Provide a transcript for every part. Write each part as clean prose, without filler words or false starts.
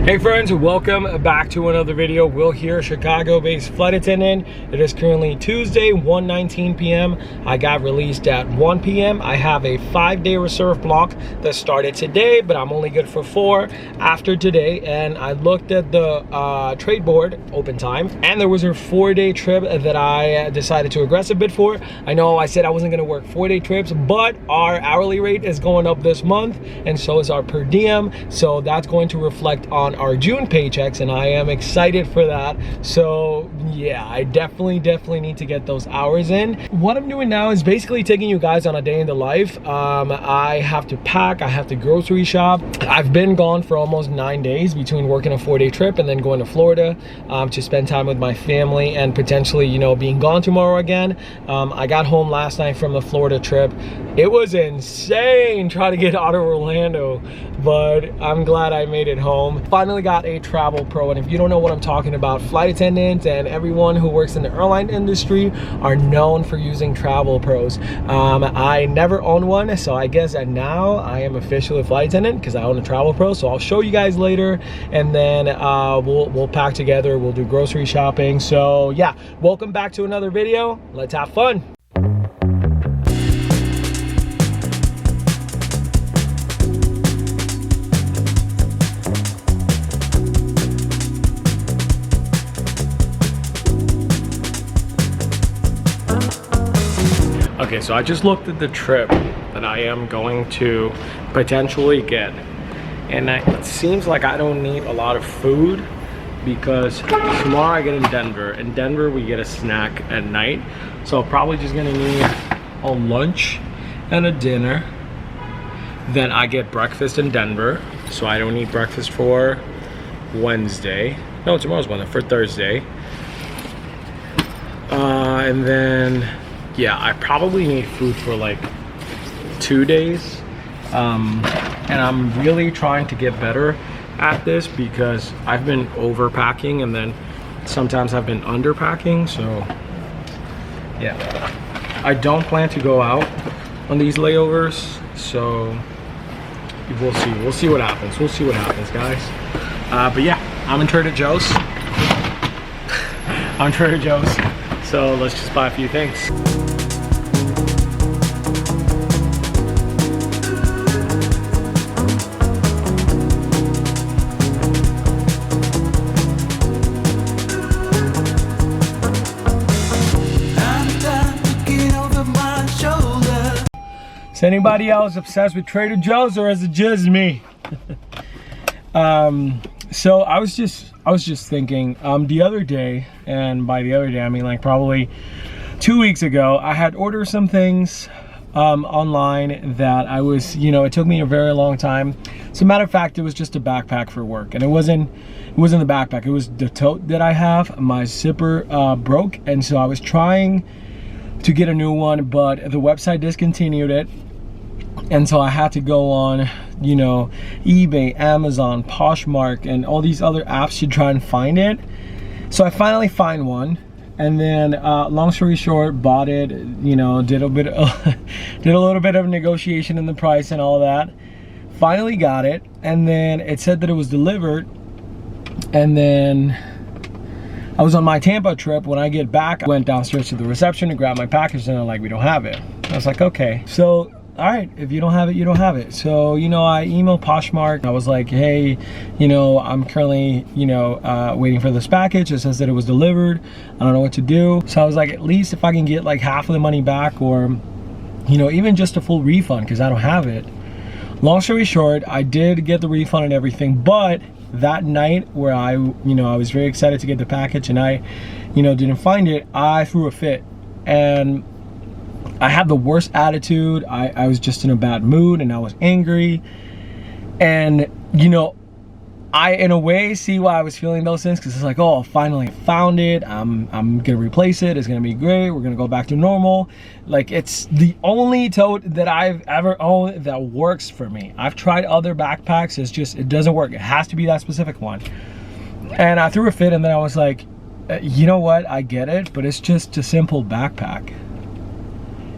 Hey friends, welcome back to another video. Will here, Chicago-based flight attendant. It is currently Tuesday, 1:19 p.m. I got released at 1 p.m. I have a 5-day reserve block that started today, but I'm only good for 4 after today. And I looked at the trade board open time, and there was a 4-day trip that I decided to aggressive bid for. I know I said I wasn't gonna work 4-day trips, but our hourly rate is going up this month, and so is our per diem. So that's going to reflect on our June paychecks, and I am excited for that. So yeah, I definitely need to get those hours in. What I'm doing now is basically taking you guys on a day in the life. I have to pack, I have to grocery shop. I've been gone for almost 9 days between working a 4-day trip and then going to Florida to spend time with my family and potentially, you know, being gone tomorrow again. I got home last night from the Florida trip. It was insane trying to get out of Orlando, but I'm glad I made it home. Finally got a Travel Pro, and if you don't know what I'm talking about, flight attendants and everyone who works in the airline industry are known for using Travel Pros. I never owned one, so I guess that now I am officially a flight attendant because I own a Travel Pro. So I'll show you guys later, and then we'll pack together, we'll do grocery shopping. So yeah, welcome back to another video. Let's have fun. Okay, so I just looked at the trip that I am going to potentially get, and it seems like I don't need a lot of food because tomorrow I get in Denver. In Denver, we get a snack at night, so I'm probably just gonna need a lunch and a dinner. Then I get breakfast in Denver, so I don't need breakfast for Wednesday. No, tomorrow's Wednesday, for Thursday. And then yeah, I probably need food for like 2 days. And I'm really trying to get better at this because I've been overpacking and then sometimes I've been underpacking. So yeah, I don't plan to go out on these layovers. So we'll see what happens. We'll see what happens, guys. But yeah, I'm in Trader Joe's. I'm Trader Joe's. So let's just buy a few things. Is anybody else obsessed with Trader Joe's, or is it just me? So I was just thinking the other day, and by the other day I mean like probably 2 weeks ago, I had ordered some things online that I was, you know, it took me a very long time. As a matter of fact, it was just a backpack for work, and it wasn't the backpack, it was the tote that I have. My zipper broke, and so I was trying to get a new one, but the website discontinued it. And so I had to go on, you know, eBay, Amazon, Poshmark, and all these other apps to try and find it. So I finally find one, and then long story short, bought it, you know, did a little bit of negotiation in the price and all that. Finally got it, and then it said that it was delivered. And then I was on my Tampa trip. When I get back, I went downstairs to the reception to grab my package, and they're like, we don't have it. I was like, okay. So all right, if you don't have it, you don't have it. So, you know, I emailed Poshmark. I was like, hey, you know, I'm currently, you know, waiting for this package. It says that it was delivered. I don't know what to do. So I was like, at least if I can get like half of the money back, or, you know, even just a full refund, because I don't have it. Long story short, I did get the refund and everything, but that night where I was very excited to get the package and I, you know, didn't find it, I threw a fit. And I had the worst attitude. I was just in a bad mood, and I was angry. And, you know, I, in a way, see why I was feeling those things, because it's like, oh, finally found it. I'm gonna replace it. It's gonna be great. We're gonna go back to normal. Like, it's the only tote that I've ever owned that works for me. I've tried other backpacks. It's just, it doesn't work. It has to be that specific one. And I threw a fit, and then I was like, you know what? I get it, but it's just a simple backpack.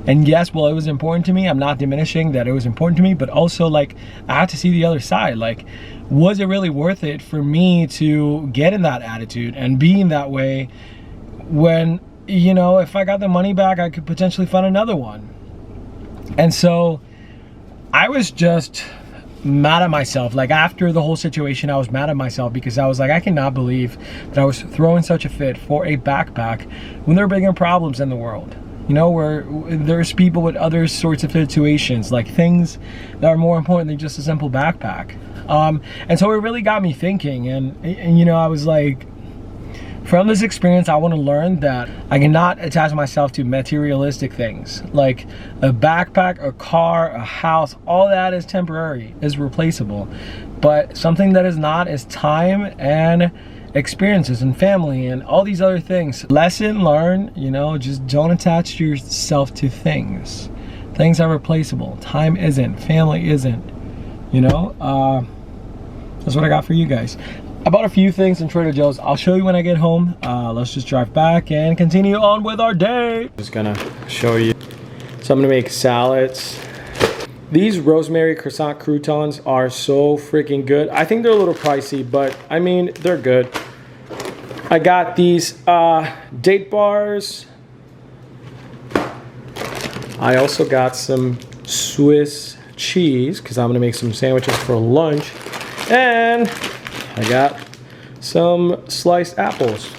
And yes, well, it was important to me. I'm not diminishing that it was important to me, but also like I had to see the other side. Like, was it really worth it for me to get in that attitude and be in that way when, you know, if I got the money back, I could potentially find another one. And so I was just mad at myself. Like, after the whole situation, I was mad at myself because I was like, I cannot believe that I was throwing such a fit for a backpack when there are bigger problems in the world. You know, where there's people with other sorts of situations, like things that are more important than just a simple backpack. And so it really got me thinking, and you know, I was like, from this experience, I want to learn that I cannot attach myself to materialistic things. Like a backpack, a car, a house, all that is temporary, is replaceable. But something that is not is time and experiences and family and all these other things. Lesson learned, you know, just don't attach yourself to things. Things are replaceable. Time isn't, family isn't, you know. That's what I got for you guys. I bought a few things in Trader Joe's. I'll show you when I get home. Let's just drive back and continue on with our day. Just gonna show you. So I'm gonna make salads. These rosemary croissant croutons are so freaking good. I think they're a little pricey, but I mean, they're good. I got these date bars. I also got some Swiss cheese because I'm gonna make some sandwiches for lunch. And I got some sliced apples.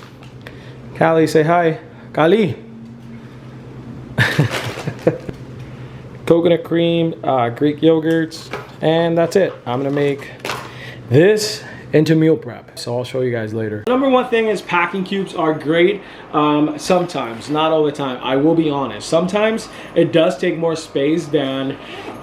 Callie, say hi. Callie. Coconut cream, Greek yogurts, and that's it. I'm gonna make this into meal prep, so I'll show you guys later. Number one thing is packing cubes are great sometimes, not all the time. I will be honest, sometimes it does take more space than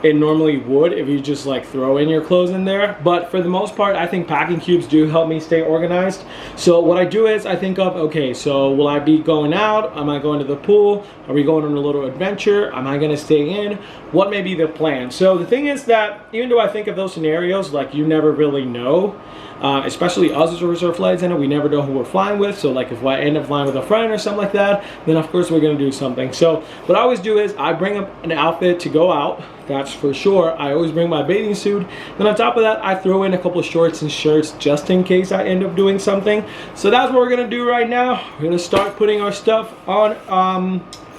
it normally would if you just like throw in your clothes in there, but for the most part I think packing cubes do help me stay organized. So what I do is I think of, okay, so will I be going out? Am I going to the pool? Are we going on a little adventure? Am I gonna stay in? What may be the plan? So the thing is that even though I think of those scenarios, like you never really know, especially us as reserve flight attendant, we never know who we're flying with. So like if I end up flying with a friend or something like that, then of course we're gonna do something. So what I always do is I bring up an outfit to go out, that's for sure. I always bring my bathing suit. Then on top of that, I throw in a couple of shorts and shirts just in case I end up doing something. So that's what we're gonna do right now. We're gonna start putting our stuff on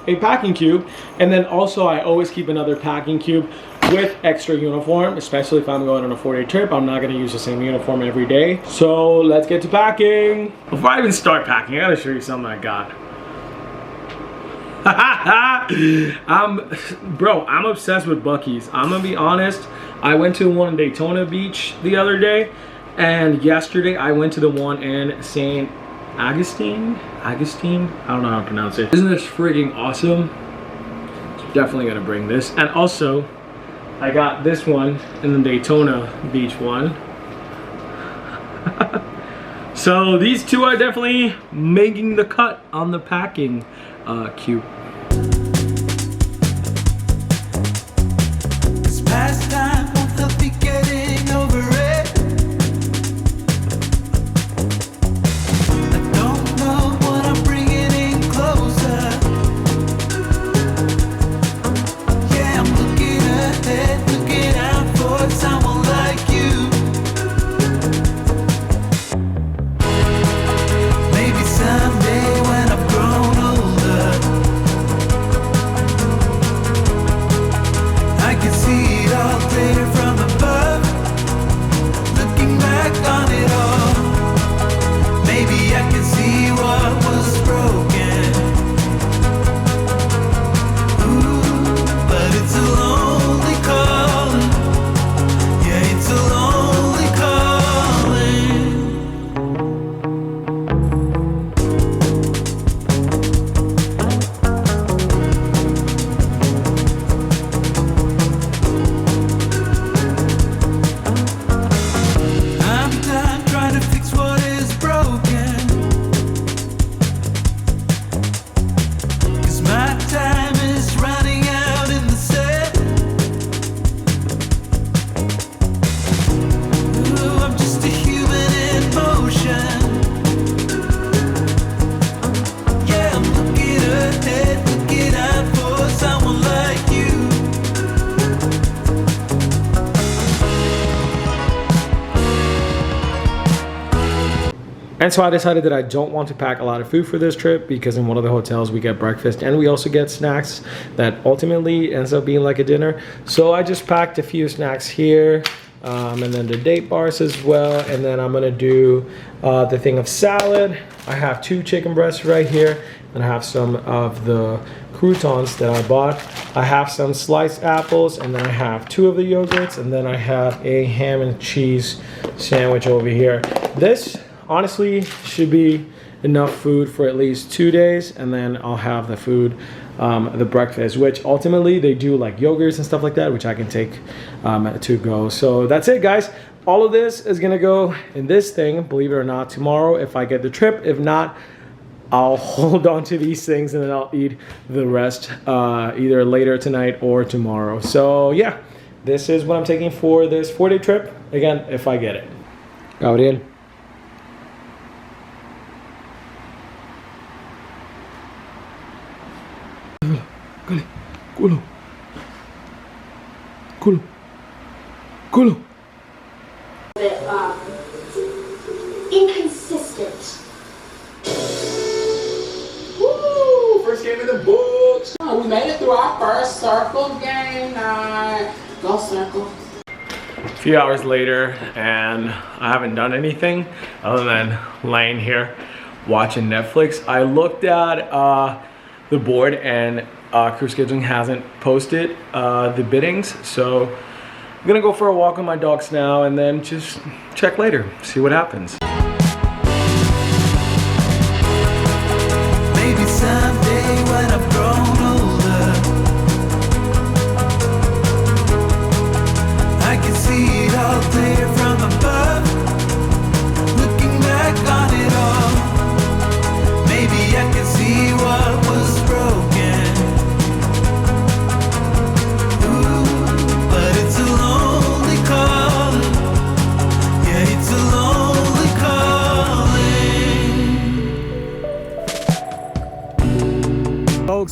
a packing cube, and then also I always keep another packing cube with extra uniform, especially if I'm going on a 4-day trip. I'm not going to use the same uniform every day. So let's get to packing. Before I even start packing, I gotta show you something I got. Bro, I'm obsessed with Buc-ee's. I'm gonna be honest, I went to one in Daytona Beach the other day, and yesterday I went to the one in St. Augustine, I don't know how to pronounce it. Isn't this freaking awesome? Definitely gonna bring this. And also I got this one in the Daytona Beach one. So these two are definitely making the cut on the packing cube. And so I decided that I don't want to pack a lot of food for this trip, because in one of the hotels we get breakfast and we also get snacks that ultimately ends up being like a dinner. So I just packed a few snacks here, and then the date bars as well. And then I'm gonna do the thing of salad. I have 2 chicken breasts right here, and I have some of the croutons that I bought. I have some sliced apples, and then I have 2 of the yogurts, and then I have a ham and cheese sandwich over here. This honestly should be enough food for at least 2 days, and then I'll have the food, the breakfast, which ultimately they do like yogurts and stuff like that, which I can take to go. So that's it, guys. All of this is gonna go in this thing, believe it or not, tomorrow if I get the trip. If not, I'll hold on to these things and then I'll eat the rest either later tonight or tomorrow. So yeah, this is what I'm taking for this 4-day trip. Again, if I get it. Gabriel. Culo. Culo. Culo. Inconsistent. Woo! First game in the books. Oh, we made it through our first circle game night. Go circle. A few hours later, and I haven't done anything other than laying here watching Netflix. I looked at the board, and Cruise Scheduling hasn't posted the biddings, so I'm gonna go for a walk with my dogs now and then just check later, see what happens. Maybe someday when I've grown older, I can see it all clear from above, looking back on it all. Maybe I can see what was broken.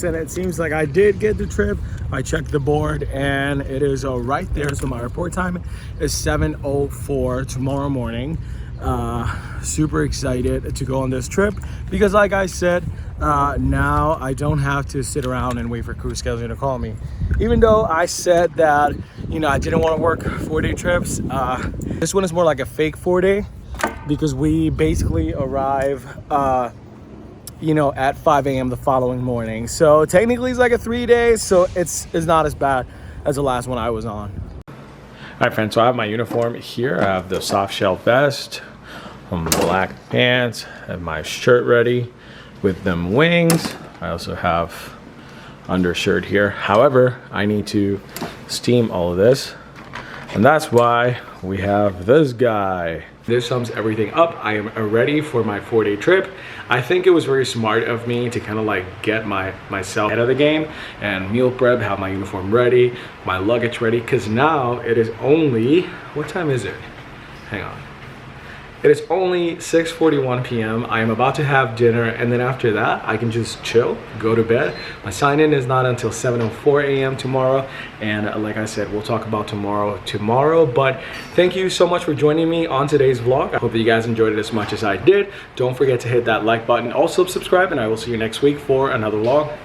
And it seems like I did get the trip. I checked the board and it is right there. So my report time is 7:04 tomorrow morning. Super excited to go on this trip because, like I said, now I don't have to sit around and wait for Cruise Scheduling to call me. Even though I said that, you know, I didn't want to work 4-day trips, this one is more like a fake 4-day because we basically arrive you know, at 5 a.m. the following morning. So technically it's like a 3 days, so it's not as bad as the last one I was on. All right, friends, so I have my uniform here. I have the soft shell vest, black pants, I have my shirt ready with them wings. I also have undershirt here. However, I need to steam all of this, and that's why we have this guy. This sums everything up. I am ready for my 4-day trip. I think it was very smart of me to kind of like get myself ahead of the game and meal prep, have my uniform ready, my luggage ready, because now it is only, what time is it? Hang on. It is only 6:41 p.m. I am about to have dinner, and then after that, I can just chill, go to bed. My sign-in is not until 7:04 a.m. tomorrow, and like I said, we'll talk about tomorrow. But thank you so much for joining me on today's vlog. I hope that you guys enjoyed it as much as I did. Don't forget to hit that like button. Also subscribe, and I will see you next week for another vlog.